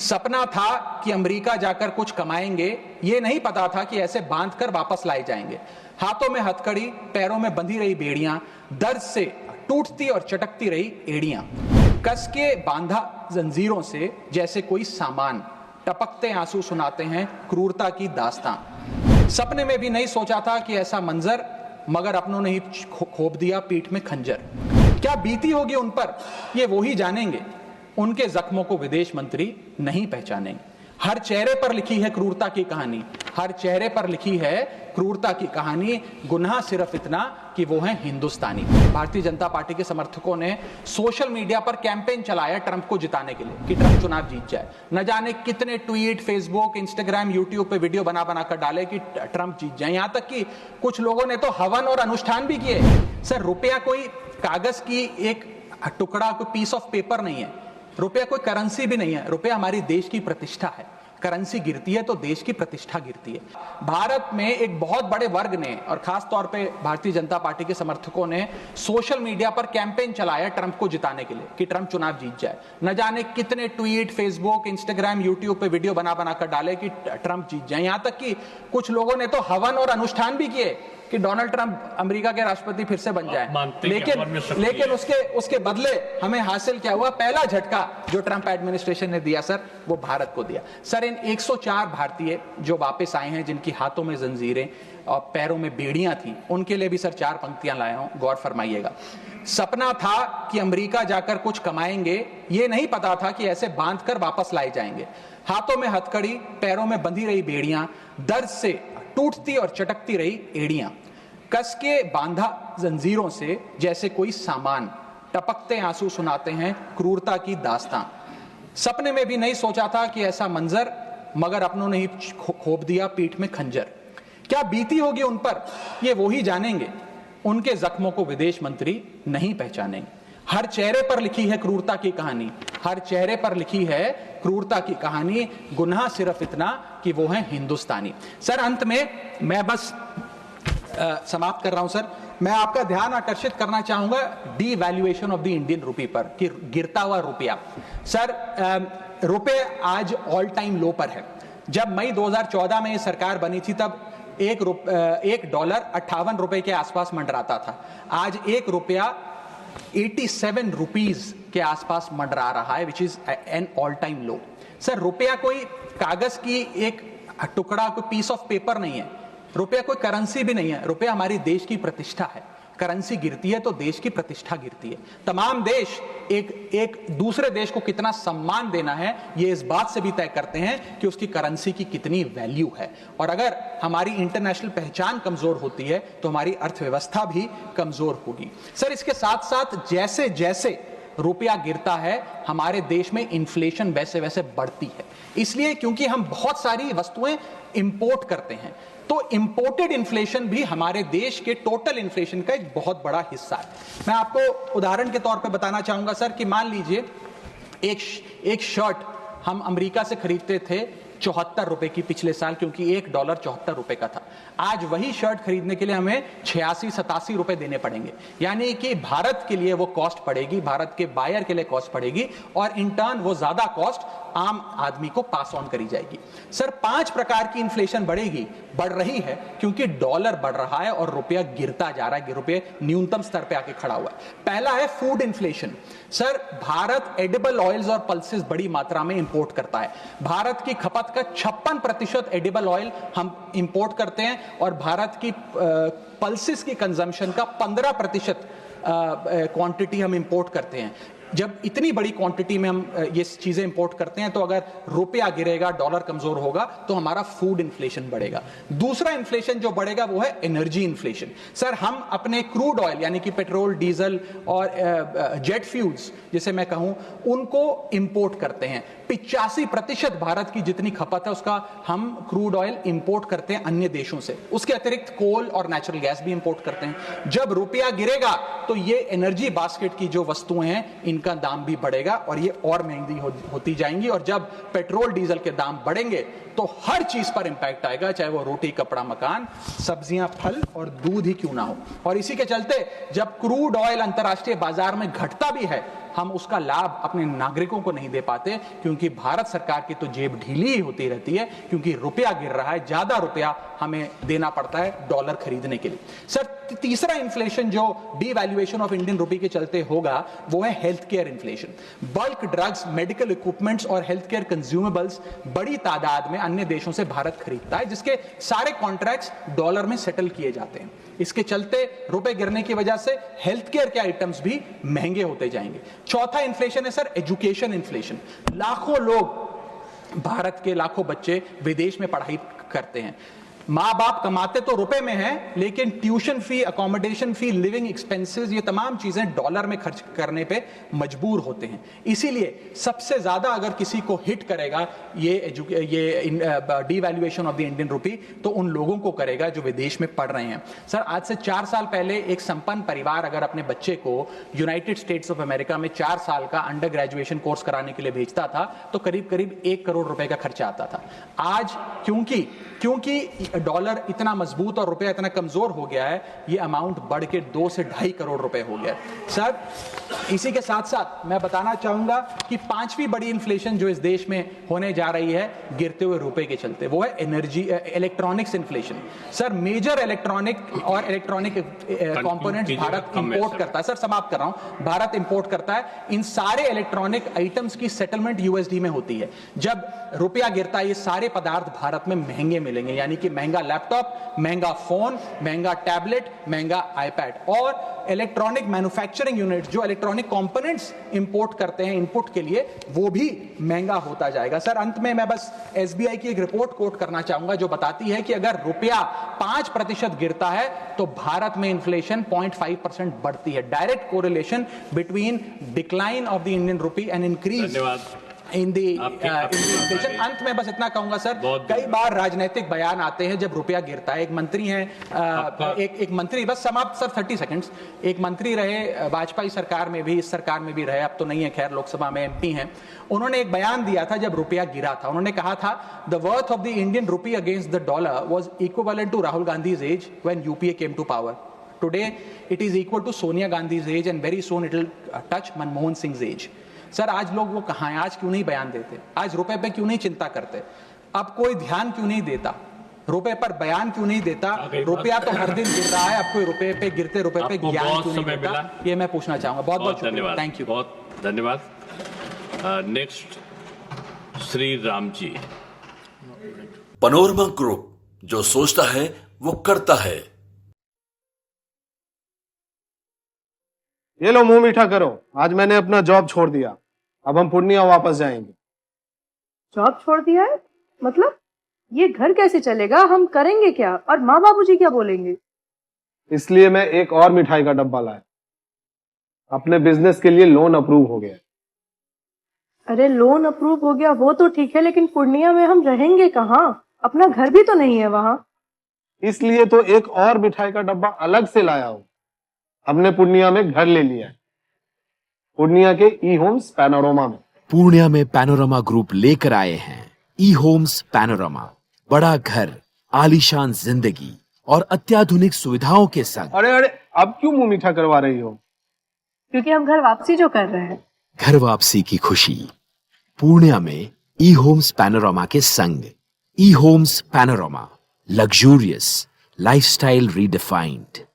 सपना था कि अमेरिका जाकर कुछ कमाएंगे, ये नहीं पता था कि ऐसे बांध कर वापस लाए जाएंगे। हाथों में हथकड़ी, पैरों में बंधी रही बेड़ियां, दर्द से टूटती और चटकती रही एड़ियां। कस के बांधा जंजीरों से जैसे कोई सामान, टपकते आंसू सुनाते हैं क्रूरता की दास्तां। सपने में भी नहीं सोचा था कि ऐसा मंजर, मगर अपनों ने ही खोप दिया पीठ में खंजर। क्या बीती होगी उन पर, ये वो ही जानेंगे। उनके जख्मों को विदेश मंत्री नहीं पहचानेंगे। हर चेहरे पर लिखी है क्रूरता की कहानी, हर चेहरे पर लिखी है क्रूरता की कहानी। गुनाह सिर्फ इतना कि वो हैं हिंदुस्तानी। भारतीय जनता पार्टी के समर्थकों ने सोशल मीडिया पर कैंपेन चलाया ट्रंप को जिताने के लिए कि ट्रंप चुनाव जीत जाए। न जाने कितने ट्वीट, फेसबुक, इंस्टाग्राम, यूट्यूब पे वीडियो बना बना कर डाले कि ट्रंप जीत जाए। यहां तक कि कुछ लोगों ने तो हवन और अनुष्ठान भी किए। सर, रुपया कोई कागज की एक टुकड़ा, कोई पीस ऑफ पेपर नहीं है। रुपया कोई करेंसी भी नहीं है। रुपया हमारी देश की प्रतिष्ठा है। करेंसी गिरती है तो देश की प्रतिष्ठा गिरती है। भारत में एक बहुत बड़े वर्ग ने, और खास तौर पे भारतीय जनता पार्टी के समर्थकों ने सोशल मीडिया पर कैंपेन चलाया ट्रंप को जिताने के लिए कि ट्रंप चुनाव जीत जाए। न जाने कितने ट्वीट, फेसबुक, इंस्टाग्राम, यूट्यूब पे वीडियो बना बना कर डाले कि ट्रंप जीत जाए। यहां तक कि कुछ लोगों ने तो हवन और अनुष्ठान भी किए कि डोनाल्ड ट्रंप अमेरिका के राष्ट्रपति फिर से बन जाए। लेकिन उसके बदले हमें हासिल क्या हुआ? पहला झटका जो ट्रंप एडमिनिस्ट्रेशन ने दिया सर, वो भारत को दिया। सर, इन 104 भारतीय जो वापस आए हैं, जिनकी हाथों में जंजीरें और पैरों में बेड़ियां थी, उनके लिए भी सर 4 पंक्तियां लाया हूं, गौर फरमाइएगा। सपना था कि अमेरिका जाकर कुछ कमाएंगे, ये नहीं पता था कि ऐसे बांध कर वापस लाए जाएंगे। हाथों में हथकड़ी, पैरों में बंधी रही बेड़ियां, दर्द से टूटती और चटकती रही एड़ियां। कस के बांधा जंजीरों से जैसे कोई सामान, टपकते आंसू सुनाते हैं क्रूरता की दास्तां। सपने में भी नहीं सोचा था कि ऐसा मंजर, मगर अपनों ने ही खोप दिया पीठ में खंजर। क्या बीती होगी उन पर, ये वो ही जानेंगे। उनके जख्मों को विदेश मंत्री नहीं पहचानेंगे। हर चेहरे पर लिखी है क्रूरता की कहानी, हर चेहरे पर लिखी है क्रूरता की कहानी। गुनाह सिर्फ इतना कि वो हैं हिंदुस्तानी। सर, अंत में मैं बस समाप्त कर रहा हूं सर। मैं आपका ध्यान आकर्षित करना चाहूंगा डीवैल्यूएशन ऑफ द इंडियन रुपी पर, कि गिरता हुआ रुपया। सर, रुपये आज ऑल टाइम लो पर है। जब मई 2014 में ये सरकार बनी थी, तब एक डॉलर 58 रुपए के आसपास मंडराता था। आज एक रुपया 87 रुपीज के आसपास मंडरा रहा है, which is an all time low. Sir, रुपया कोई कागज की एक टुकड़ा, कोई पीस ऑफ पेपर नहीं है। रुपया कोई करेंसी भी नहीं है। रुपया हमारी देश की प्रतिष्ठा है। करेंसी गिरती है तो देश की प्रतिष्ठा गिरती है। तमाम देश एक दूसरे देश को कितना सम्मान देना है, ये इस बात से भी तय करते हैं कि उसकी करेंसी की कितनी वैल्यू है। और अगर हमारी इंटरनेशनल पहचान कमजोर होती है तो हमारी अर्थव्यवस्था भी कमजोर होगी। सर, इसके साथ साथ जैसे जैसे रुपया गिरता है, हमारे देश में इन्फ्लेशन वैसे वैसे बढ़ती है। इसलिए क्योंकि हम बहुत सारी वस्तुएं इंपोर्ट करते हैं, तो इंपोर्टेड इन्फ्लेशन भी हमारे देश के टोटल इन्फ्लेशन का एक बहुत बड़ा हिस्सा है। मैं आपको उदाहरण के तौर पे बताना चाहूंगा सर, कि मान लीजिए एक शर्ट हम अमेरिका से खरीदते थे 74 रुपए की पिछले साल, क्योंकि एक डॉलर 74 रुपए का था। आज वही शर्ट खरीदने के लिए हमें 86-87 रुपए देने पड़ेंगे। यानी कि भारत के लिए वो कॉस्ट पड़ेगी, भारत के बायर के लिए कॉस्ट पड़ेगी, और इन टर्न वो ज्यादा कॉस्ट आम आदमी को पास ऑन करी जाएगी। सर, 5 प्रकार की इन्फ्लेशन बढ़ रही है, क्योंकि डॉलर बढ़ रहा है और रुपया गिरता जा रहा है, रुपये न्यूनतम स्तर पे आके खड़ा हुआ है। पहला है food inflation. Sir, Bharat edible oils और पल्सेस बड़ी मात्रा में इंपोर्ट करता है। भारत की खपत का 56% एडिबल ऑयल हम इंपोर्ट करते हैं, और भारत की पल्सेस की कंजम्पशन का 15% क्वांटिटी हम इंपोर्ट करते हैं। जब इतनी बड़ी क्वांटिटी में हम ये चीजें इंपोर्ट करते हैं, तो अगर रुपया गिरेगा, डॉलर कमजोर होगा, तो हमारा फूड इन्फ्लेशन बढ़ेगा। दूसरा इन्फ्लेशन जो बढ़ेगा वो है एनर्जी इन्फ्लेशन। सर, हम अपने क्रूड ऑयल यानी कि पेट्रोल, डीजल और जेट फ्यूल्स जिसे मैं कहूं, उनको इंपोर्ट करते हैं। 85% भारत की जितनी खपत है उसका हम क्रूड ऑयल इंपोर्ट करते हैं अन्य देशों से। उसके अतिरिक्त कोल और नेचुरल गैस भी इंपोर्ट करते हैं। जब रुपया गिरेगा तो ये एनर्जी बास्केट की जो वस्तुएं हैं, इनका दाम भी बढ़ेगा और ये और महंगी होती जाएंगी। और जब पेट्रोल डीजल के दाम बढ़ेंगे तो हर चीज पर इंपैक्ट आएगा, चाहे वो रोटी, कपड़ा, मकान, सब्जियां, फल और दूध ही क्यों ना हो। और इसी के चलते जब क्रूड ऑयल अंतर्राष्ट्रीय बाजार में घटता भी है हम उसका लाभ अपने नागरिकों को नहीं दे पाते, क्योंकि भारत सरकार की तो जेब ढीली ही होती रहती है, क्योंकि रुपया गिर रहा है, ज्यादा रुपया हमें देना पड़ता है डॉलर खरीदने के लिए। सर, तीसरा इन्फ्लेशन जो डीवैल्यूएशन ऑफ इंडियन रुपी के चलते होगा वो है health care inflation. Bulk drugs, medical equipments और हेल्थ केयर कंज्यूमेबल्स बड़ी तादाद में अन्य देशों से भारत खरीदता है, जिसके सारे कॉन्ट्रैक्ट्स डॉलर में सेटल किए जाते हैं। इसके चलते रुपए गिरने की वजह से हेल्थ केयर के आइटम्स भी महंगे होते जाएंगे। चौथा इन्फ्लेशन है सर एजुकेशन इन्फ्लेशन। लाखों लोग, भारत के लाखों बच्चे विदेश में पढ़ाई करते हैं। माँ बाप कमाते तो रुपए में हैं, लेकिन ट्यूशन फी, अकोमोडेशन फी, लिविंग एक्सपेंसेस, ये तमाम चीजें डॉलर में खर्च करने पे मजबूर होते हैं। इसीलिए सबसे ज्यादा अगर किसी को हिट करेगा ये डीवैल्यूएशन ऑफ द इंडियन रुपी, तो उन लोगों को करेगा जो विदेश में पढ़ रहे हैं। सर, आज से 4 साल पहले एक संपन्न परिवार अगर अपने बच्चे को यूनाइटेड स्टेट्स ऑफ अमेरिका में 4 साल का अंडर ग्रेजुएशन कोर्स कराने के लिए भेजता था, तो करीब करीब 1 करोड़ रुपए का खर्चा आता था। आज क्योंकि डॉलर इतना मजबूत और रुपया इतना कमजोर हो गया है, ये अमाउंट बढ़ के 2 से 2.5 करोड़ रुपए हो गया। सर, इसी के साथ साथ मैं बताना चाहूंगा कि 5वीं बड़ी इन्फ्लेशन जो इस देश में होने जा रही है गिरते हुए रुपए के चलते, वो है electronics inflation. Sir, major electronic components Bharat import करता है। सर, समाप्त कर रहा हूं। भारत इंपोर्ट करता है। इन सारे इलेक्ट्रॉनिक आइटम्स की सेटलमेंट यूएसडी में होती है। जब रुपया गिरता है, ये सारे पदार्थ भारत में महंगे मिलेंगे, यानी कि महंगा लैपटॉप, महंगा फोन, महंगा टैबलेट, महंगा आईपैड। और इलेक्ट्रॉनिक मैन्युफैक्चरिंग यूनिट जो इलेक्ट्रॉनिक कंपोनेंट्स इंपोर्ट करते हैं इनपुट के लिए, वो भी महंगा होता जाएगा। सर, अंत में मैं बस एसबीआई की एक रिपोर्ट कोट करना चाहूंगा जो बताती है कि अगर रुपया 5% गिरता है तो भारत में इन्फ्लेशन 0.5% बढ़ती है। Direct correlation between decline of the Indian rupee and increase in the inflation. अंत में बस इतना कहूंगा सर, कई बार राजनीतिक बयान आते हैं जब रुपया गिरता है। एक मंत्री हैं, एक मंत्री, बस समाप्त सर 30 सेकंड्स, एक मंत्री रहे वाजपेयी सरकार में भी, इस सरकार में भी रहे, अब तो नहीं है खैर, लोकसभा में एमपी हैं। उन्होंने एक बयान दिया था जब रुपया गिरा था। उन्होंने कहा था, the worth of the Indian rupee against the dollar was equivalent to Rahul Gandhi's age when UPA came to power. Today it is equal to Sonia Gandhi's age and very soon it will touch Manmohan Singh's age. Sir, आज लोग वो कहाँ हैं? आज क्यों नहीं बयान देते? आज रुपए पे क्यों नहीं चिंता करते? अब कोई ध्यान क्यों नहीं देता? रुपए पर बयान क्यों नहीं देता? रुपया तो हर दिन गिर रहा है, अब कोई रुपए पे, गिरते रुपए पे ज्ञान क्यों नहीं देता? ये मैं पूछना चाहूंगा। बहुत बहुत धन्यवाद। Thank you. बहुत धन्यवाद। Next Shri Ram ji. Panorama group, जो सोचता है वो करता है। ये लो, मुंह मीठा करो। आज मैंने अपना जॉब छोड़ दिया, अब हम पूर्णिया वापस जाएंगे। जॉब छोड़ दिया है? मतलब ये घर कैसे चलेगा? हम करेंगे क्या? और माँ बाबूजी क्या बोलेंगे? इसलिए मैं एक और मिठाई का डब्बा लाया। अपने बिजनेस के लिए लोन अप्रूव हो गया। अरे, लोन अप्रूव हो गया वो तो ठीक है, लेकिन पूर्णिया में हम रहेंगे कहाँ? अपना घर भी तो नहीं है वहाँ। इसलिए तो एक और मिठाई का डब्बा अलग से लाया हूँ। हमने पूर्णिया में घर ले लिया है, पूर्णिया के ई होम्स पैनोरमा में। पूर्णिया में पैनोरमा ग्रुप लेकर आए हैं ई होम्स पैनोरमा। बड़ा घर, आलीशान जिंदगी और अत्याधुनिक सुविधाओं के संग। अरे, अब क्यों मुंह मीठा करवा रही हो? क्योंकि हम घर वापसी जो कर रहे हैं। घर वापसी की खुशी पूर्णिया में ई होम्स पैनोरमा के संग। E homes panorama, luxurious lifestyle redefined.